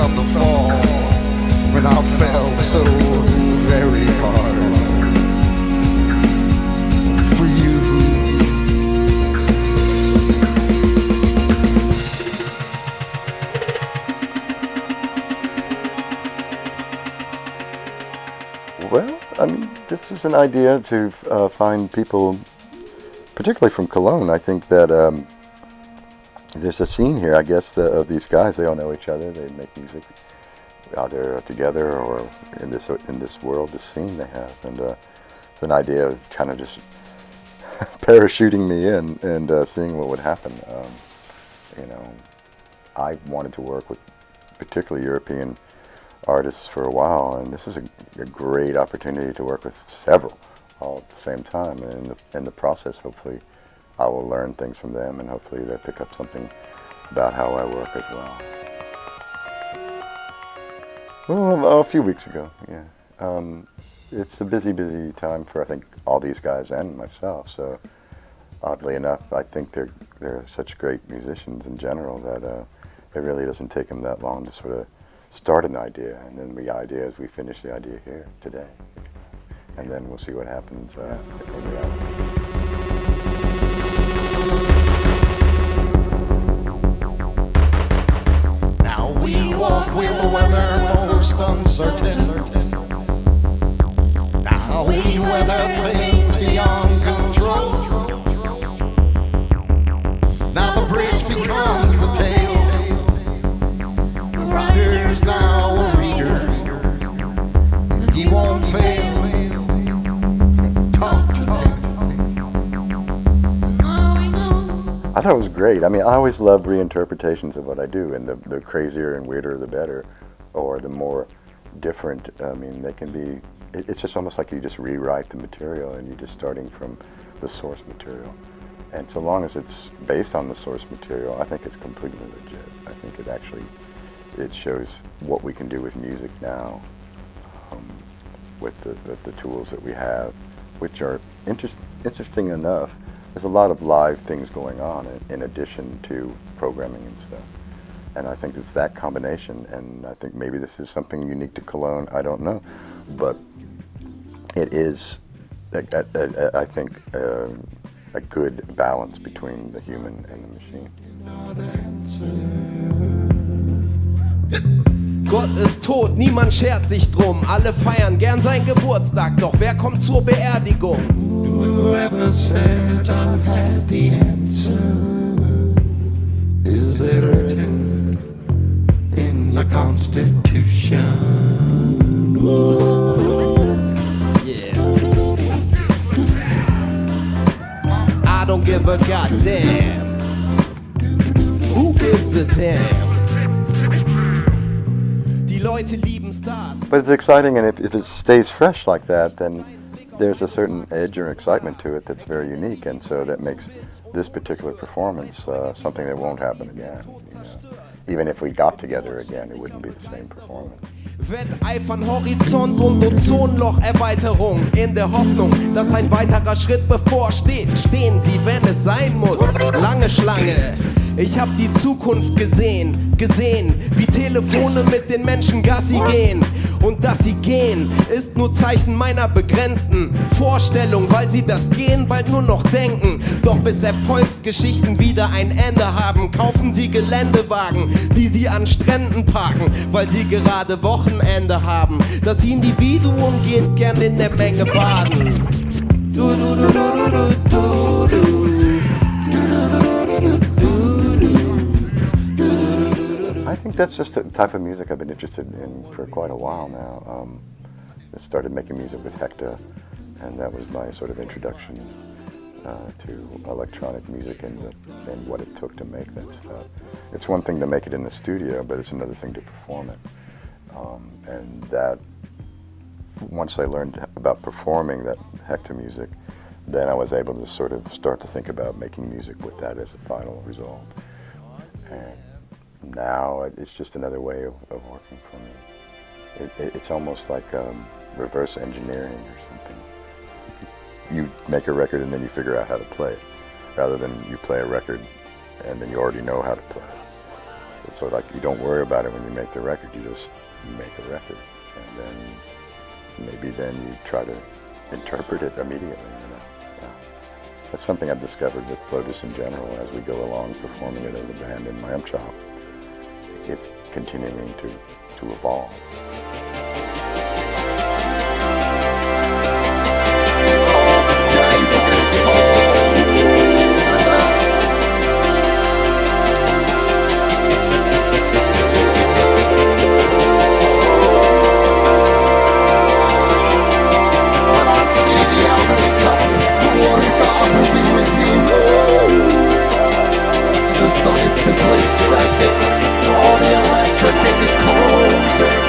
from the fall when I fell so very hard for you. Well, I mean, this is an idea to find people, particularly from Cologne. I think that there's a scene here, I guess, of these guys. They all know each other. They make music either together or in this world, this scene they have. And it's an idea of kind of just parachuting me in and seeing what would happen. You know, I wanted to work with particularly European artists for a while, and this is a great opportunity to work with several all at the same time. And in the process, hopefully, I will learn things from them, and hopefully they'll pick up something about how I work as well. Well, a few weeks ago, yeah. It's a busy time for, I think, all these guys and myself. So, oddly enough, I think they're such great musicians in general that it really doesn't take them that long to sort of start an idea, and then the idea is we finish the idea here today, and then we'll see what happens in reality. Now we walk with the weather most uncertain. Now we weather things beyond control. Now the bridge becomes the tale. The rider's now a reader. He won't fail. Talk. I thought it was great. I mean, I always love reinterpretations of what I do, and the crazier and weirder the better, or the more different. I mean, they can be. It's just almost like you just rewrite the material, and you're just starting from the source material. And so long as it's based on the source material, I think it's completely legit. I think it shows what we can do with music now, with the tools that we have, which are interesting enough. There's a lot of live things going on in addition to programming and stuff. And I think it's that combination, and I think maybe this is something unique to Cologne, I don't know. But it is, I think, a good balance between the human and the machine. Gott ist tot, niemand schert sich drum. Alle feiern gern seinen Geburtstag, doch wer kommt zur Beerdigung? Whoever said I had the answer is there written in the Constitution. Yeah. I don't give a goddamn. Who gives a damn? Die Leute lieben Stars. But it's exciting, and if it stays fresh like that, then there's a certain edge or excitement to it that's very unique, and so that makes this particular performance something that won't happen again. You know? Even if we got together again, it wouldn't be the same performance. Wetteifern Horizont und Ozonlocherweiterung in der Hoffnung, dass ein weiterer Schritt bevorsteht. Stehen Sie, wenn es sein muss. Lange Schlange. Ich hab die Zukunft gesehen, wie Telefone mit den Menschen Gassi gehen. Und dass sie gehen, ist nur Zeichen meiner begrenzten Vorstellung, weil sie das Gehen bald nur noch denken. Doch bis Erfolgsgeschichten wieder ein Ende haben, kaufen sie Geländewagen, die sie an Stränden parken, weil sie gerade Wochenende haben. Das Individuum geht gern in der Menge baden. I think that's just the type of music I've been interested in for quite a while now. I started making music with Hector, and that was my sort of introduction to electronic music and what it took to make that stuff. It's one thing to make it in the studio, but it's another thing to perform it. And that, once I learned about performing that Hector music, then I was able to sort of start to think about making music with that as a final result. And now it's just another way of working for me. It's almost like reverse engineering or something. You make a record and then you figure out how to play it, rather than you play a record and then you already know how to play it. So like you don't worry about it when you make the record, you just make a record. And then maybe then you try to interpret it immediately. Yeah. That's something I've discovered with Flotus in general as we go along performing it as a band in Lamb Chop. It's continuing to evolve. Simply second, all the electric is closing.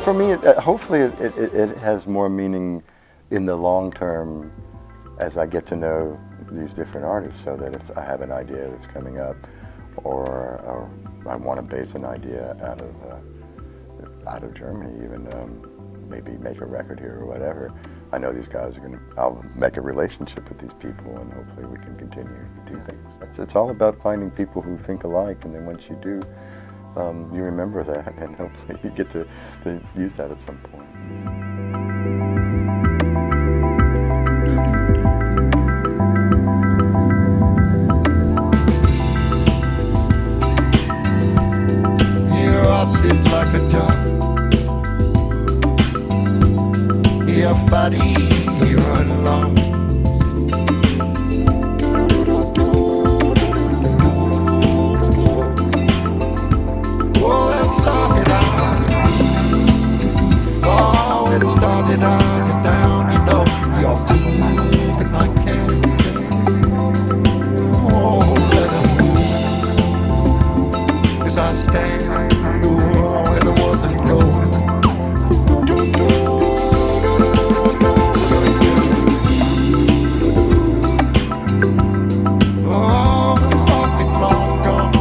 For me, hopefully it has more meaning in the long term as I get to know these different artists, so that if I have an idea that's coming up, or I want to base an idea out of Germany, even maybe make a record here or whatever. I know these guys are I'll make a relationship with these people, and hopefully we can continue to do things. It's all about finding people who think alike, and then once you do, you remember that, and hopefully you get to use that at some point. I sit like a duck. You're fatty, you're alone. Well, it started out. Oh, it started out and down. You know, you're moving like candy. Oh, let it move. As I stand. Where there wasn't gold. Oh, it's fucking long gone.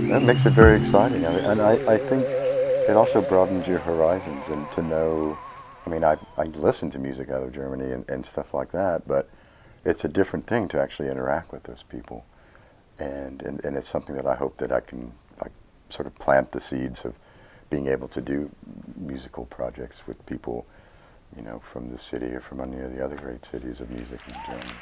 That makes it very exciting. I mean, and I think it also broadens your horizons, and to know, I mean, I listen to music out of Germany and stuff like that, but it's a different thing to actually interact with those people. And it's something that I hope that I can like sort of plant the seeds of being able to do musical projects with people, you know, from the city or from any of the other great cities of music in Germany.